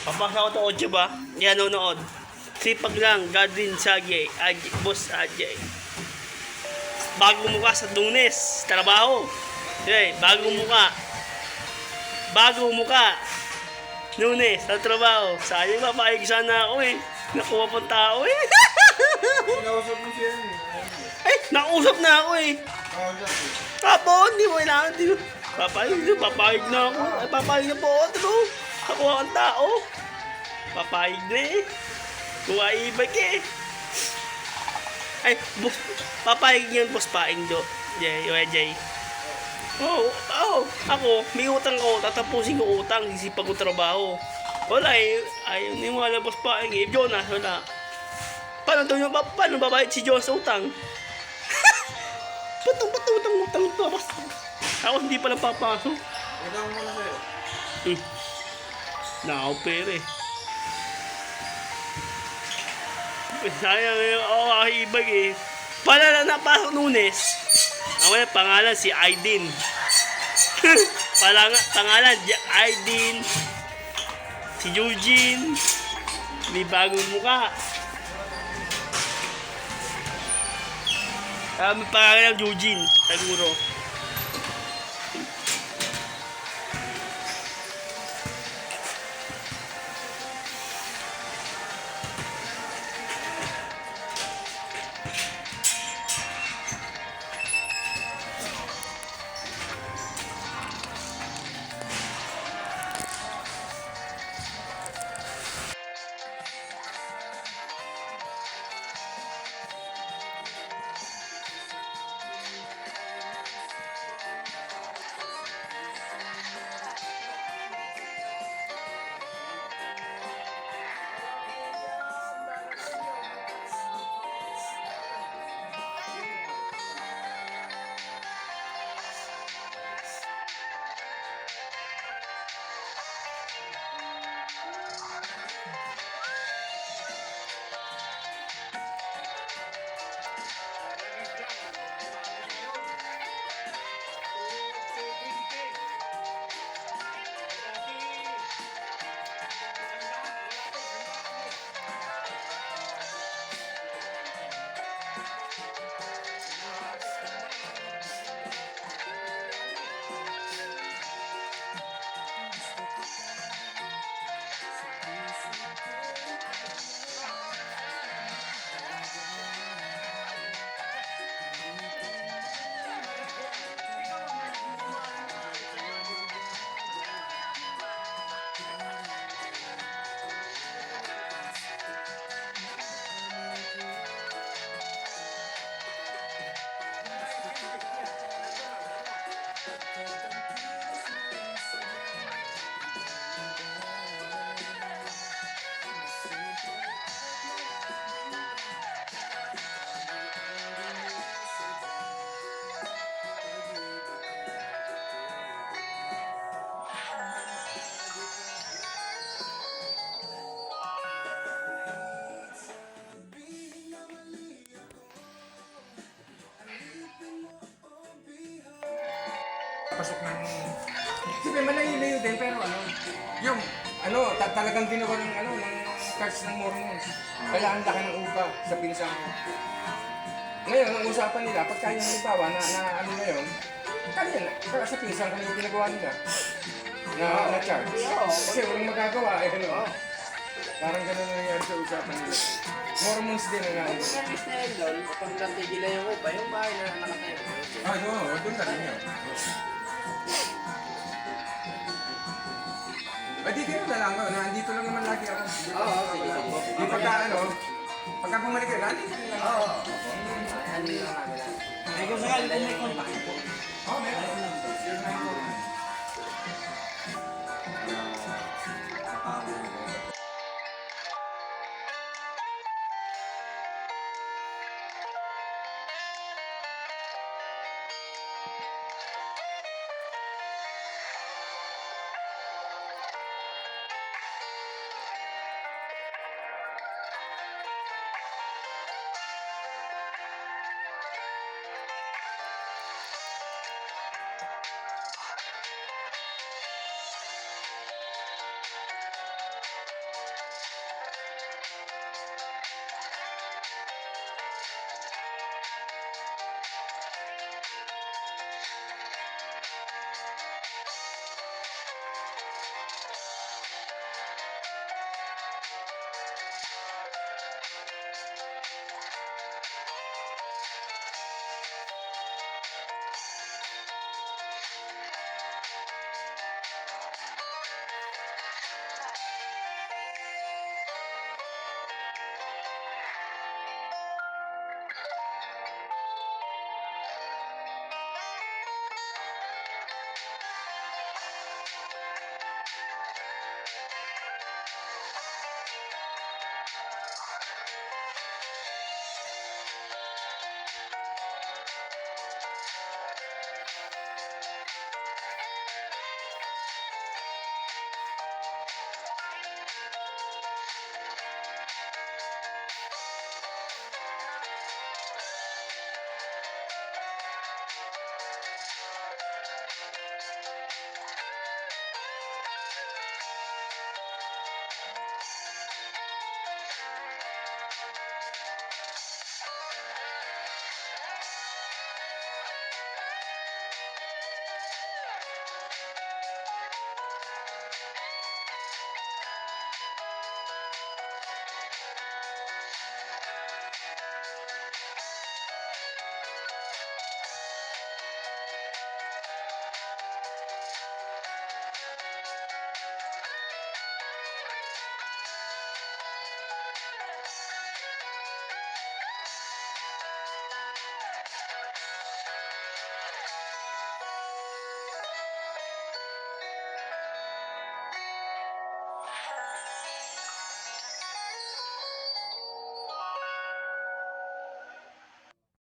Papasa ko to audio ba? Yan, nanonood. Sipag lang, Godwin Sagay, Boss Ajay. Bagong mukha sa Lunes, trabaho. Okay, bagong mukha. Bagong mukha. Lunes, sa trabaho. Sayang mapayag sana ako eh. Nakuha pang tao eh. Kinausap mo siya yun. Ay, nakusap na ako eh. Kausap eh. Tapos, hindi mo kailangan. Papayag na ako. Ay, papayag na po ako. Ano? Nakuha kang tao. Papayag na eh. Kuha ibag eh. Ay, boss, papayag yan, boss paing do. Jay. Ako, may utang ko, tatapusin ko utang, sisipag ko trabaho. Wala eh, ayaw, hindi mo alam, boss paing eh. Jonas, wala. Paano babayad si Jonas sa utang? Utang ito, boss. Ako hindi pala papasok. Utang mo na sa'yo. Nakapere eh. Sayang eh, ibag eh. Pala na napasok Lunes. Ang pangalan si Aydin. Pangalan Aydin. Si Eugene. May bagong mukha. May pangalan Eugene. Siguro. Pasok ng... Siyempre, malayo-layo din, pero yung, talagang ginawa ng, ng Church ng Mormons. Kaya ang laki ng upa sa pinsang mo. Ngayon, ang usapan nila, pagka yung halimbawa na yun, kaya sa pinsang kung yung ginagawa nila, na church. Kasi walang magagawa, parang gano'n na nangyari sa usapan nila. Mormons din ang ano. Kung nabis na yun doon, kung natigil na yung upa, yung bahay na nakatayo. Doon na rin yun. Dito yun na lang, nandito lang naman lagi ako. Sige. Di pagka bumalik yun, nandito lang ako. Ano yung namin? Ay, kung sakali kung may contact po. Meron.